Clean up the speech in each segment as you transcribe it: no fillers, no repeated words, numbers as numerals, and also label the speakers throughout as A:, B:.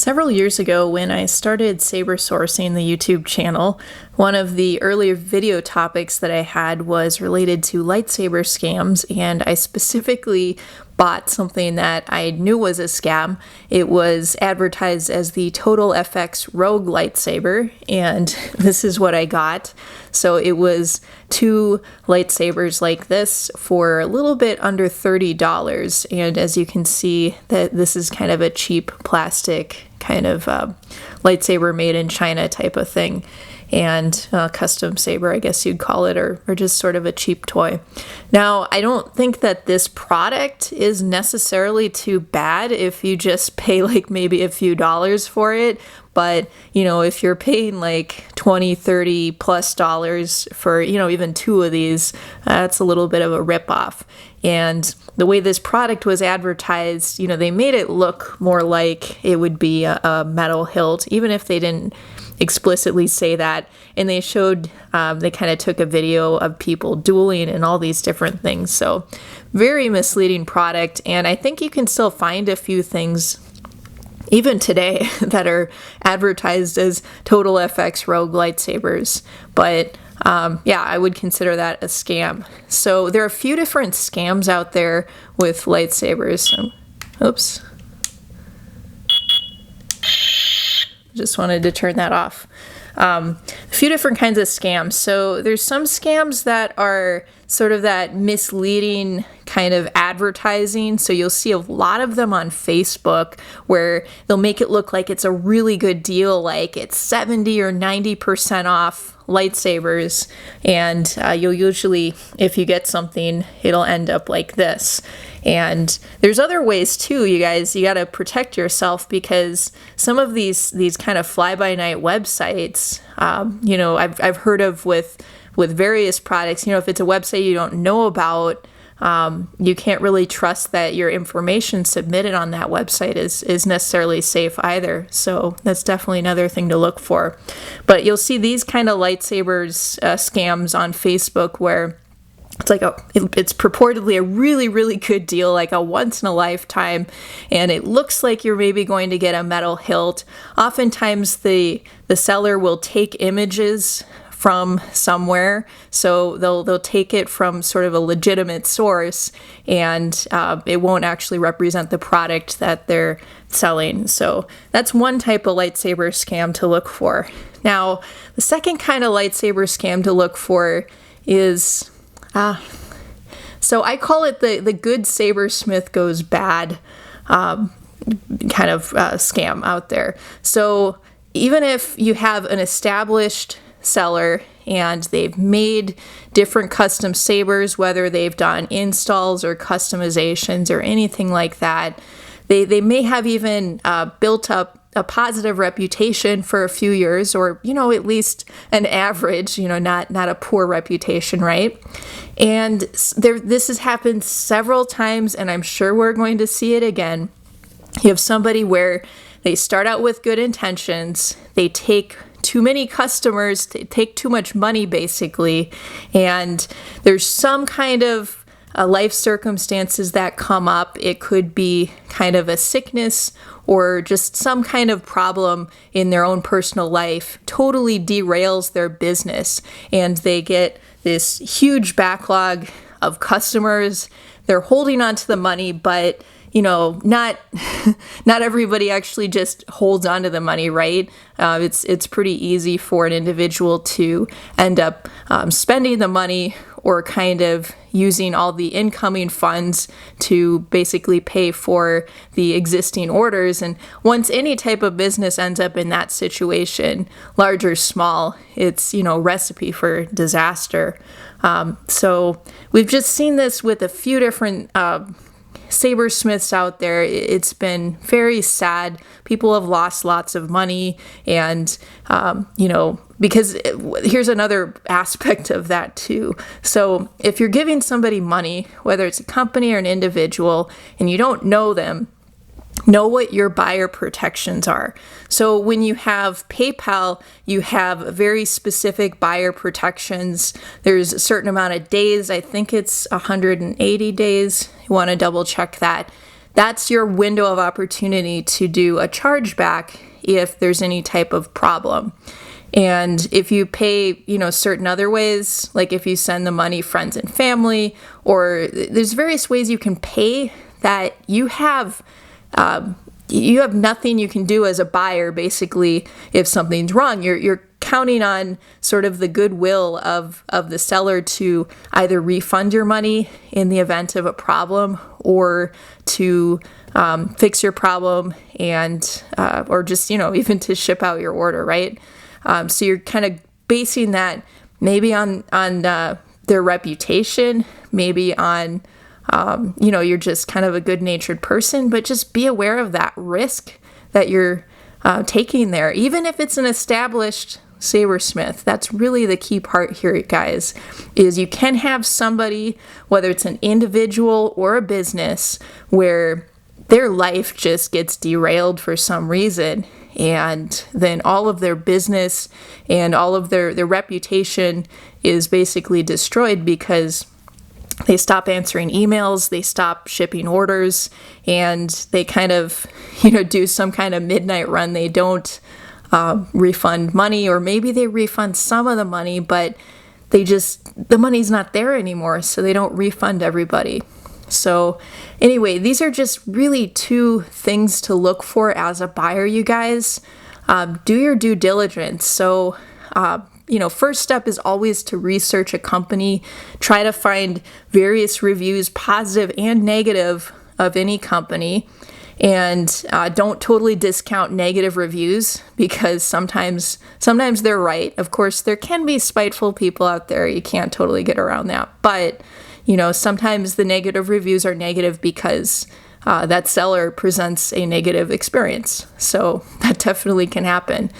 A: Several years ago, when I started saber sourcing the YouTube channel, one of the earlier video topics that I had was related to lightsaber scams, and I specifically bought something that I knew was a scam. It was advertised as the Total FX Rogue lightsaber, and this is what I got. So it was two lightsabers like this for a little bit under $30, and as you can see, that this is kind of a cheap plastic kind of lightsaber made in China type of thing, and custom saber, I guess you'd call it, or just sort of a cheap toy. Now, I don't think that this product is necessarily too bad if you just pay like maybe a few dollars for it, but you know, if you're paying like $20-30+ for, you know, even two of these, that's a little bit of a ripoff. And the way this product was advertised, you know, they made it look more like it would be a metal hilt, even if they didn't explicitly say that. And they showed, they kind of took a video of people dueling and all these different things. So very misleading product. And I think you can still find a few things even today that are advertised as Total FX Rogue lightsabers. But yeah, I would consider that a scam. So there are a few different scams out there with lightsabers. Oops. Just wanted to turn that off. A few different kinds of scams. So there's some scams that are sort of that misleading kind of advertising. So you'll see a lot of them on Facebook where they'll make it look like it's a really good deal, like it's 70 or 90% off lightsabers, and you'll usually, if you get something, it'll end up like this. And there's other ways too, you guys. You got to protect yourself, because some of these kind of fly-by-night websites, you know, I've heard of with various products. You know, if it's a website you don't know about, you can't really trust that your information submitted on that website is necessarily safe either. So that's definitely another thing to look for. But you'll see these kind of lightsabers scams on Facebook where it's like it's purportedly a really, really good deal, like a once in a lifetime, and it looks like you're maybe going to get a metal hilt. Oftentimes the seller will take images from somewhere, so they'll take it from sort of a legitimate source, and it won't actually represent the product that they're selling. So that's one type of lightsaber scam to look for. Now, the second kind of lightsaber scam to look for is so I call it the good sabersmith goes bad kind of scam out there. So even if you have an established seller and they've made different custom sabers, whether they've done installs or customizations or anything like that, they may have even built up a positive reputation for a few years, or, you know, at least an average, you know, not a poor reputation, right? And this has happened several times, and I'm sure we're going to see it again. You have somebody where they start out with good intentions, they take too many customers, take too much money basically, and there's some kind of life circumstances that come up. It could be kind of a sickness or just some kind of problem in their own personal life, totally derails their business, and they get this huge backlog of customers. They're holding on to the money, but you know, not everybody actually just holds on to the money, right? It's pretty easy for an individual to end up spending the money, or kind of using all the incoming funds to basically pay for the existing orders. And once any type of business ends up in that situation, large or small, it's, you know, recipe for disaster. So we've just seen this with a few different sabersmiths out there. It's been very sad. People have lost lots of money, and you know, because here's another aspect of that too. So if you're giving somebody money, whether it's a company or an individual, and you don't know them, know what your buyer protections are. So when you have PayPal, you have very specific buyer protections. There's a certain amount of days. I think it's 180 days. You want to double check that that's your window of opportunity to do a chargeback if there's any type of problem. And if you pay, certain other ways, like if you send the money friends and family, or there's various ways you can pay that you have nothing you can do as a buyer, basically, if something's wrong. You're counting on sort of the goodwill of the seller to either refund your money in the event of a problem, or to fix your problem, and or just, even to ship out your order, right? So you're kind of basing that maybe on their reputation, maybe on you're just kind of a good-natured person, but just be aware of that risk that you're taking there. Even if it's an established sabersmith, that's really the key part here, guys, is you can have somebody, whether it's an individual or a business, where their life just gets derailed for some reason, and then all of their business and all of their reputation is basically destroyed because they stop answering emails, they stop shipping orders, and they kind of, do some kind of midnight run. They don't refund money, or maybe they refund some of the money, but the money's not there anymore, so they don't refund everybody. So anyway, these are just really two things to look for as a buyer, you guys. Do your due diligence. So, first step is always to research a company. Try to find various reviews, positive and negative, of any company. And don't totally discount negative reviews, because sometimes they're right. Of course, there can be spiteful people out there. You can't totally get around that. But sometimes the negative reviews are negative because that seller presents a negative experience. So that definitely can happen.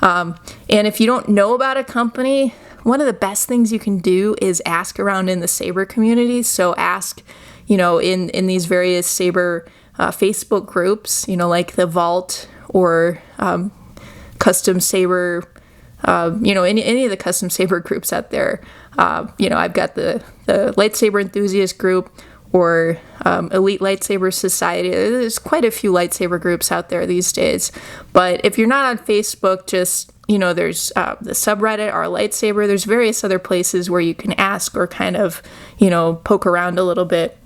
A: And if you don't know about a company, one of the best things you can do is ask around in the Saber community. So ask, in these various Saber Facebook groups, like the Vault, or Custom Saber, any of the Custom Saber groups out there. I've got the Lightsaber Enthusiast group, or Elite Lightsaber Society. There's quite a few lightsaber groups out there these days. But if you're not on Facebook, just, there's the subreddit, Our Lightsaber. There's various other places where you can ask, or kind of, poke around a little bit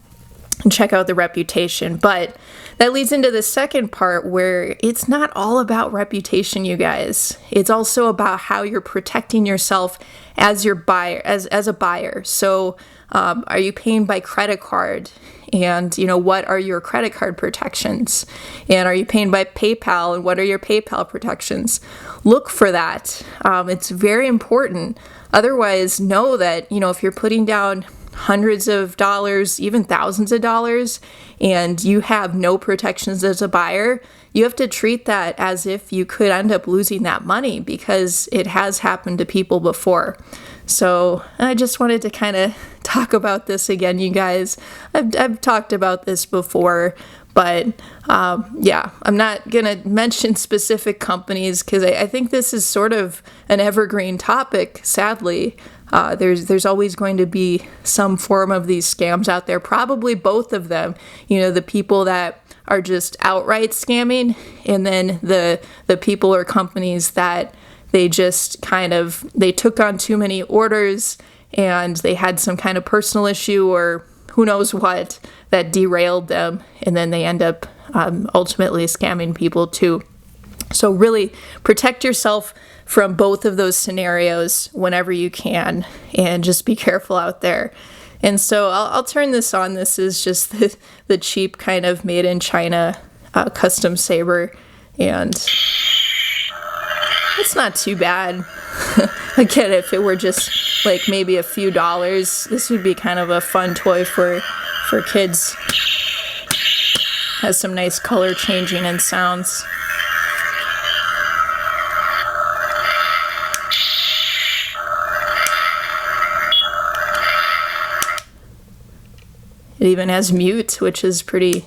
A: and check out the reputation. But that leads into the second part, where it's not all about reputation, you guys. It's also about how you're protecting yourself as your buyer, as a buyer. So are you paying by credit card? And, what are your credit card protections? And are you paying by PayPal? And what are your PayPal protections? Look for that. It's very important. Otherwise, know that, if you're putting down hundreds of dollars, even thousands of dollars, and you have no protections as a buyer, you have to treat that as if you could end up losing that money, because it has happened to people before. So I just wanted to kind of talk about this again, you guys. I've talked about this before, but I'm not going to mention specific companies, because I think this is sort of an evergreen topic, sadly. There's always going to be some form of these scams out there, probably both of them. The people that are just outright scamming, and then the people or companies that they just they took on too many orders, and they had some kind of personal issue, or who knows what, that derailed them, and then they end up ultimately scamming people too. So really protect yourself from both of those scenarios whenever you can, and just be careful out there. And so I'll turn this on. This is just the cheap kind of made in China custom saber, and it's not too bad. Again, if it were just like maybe a few dollars, this would be kind of a fun toy for kids. Has some nice color changing and sounds. It even has mute, which is pretty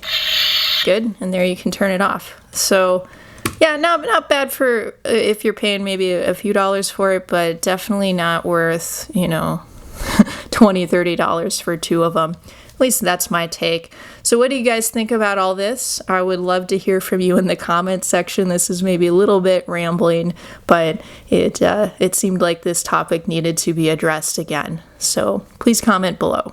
A: good, and there you can turn it off. So yeah, not bad for if you're paying maybe a few dollars for it, but definitely not worth, $20, $30 for two of them. At least that's my take. So what do you guys think about all this? I would love to hear from you in the comments section. This is maybe a little bit rambling, but it seemed like this topic needed to be addressed again. So please comment below.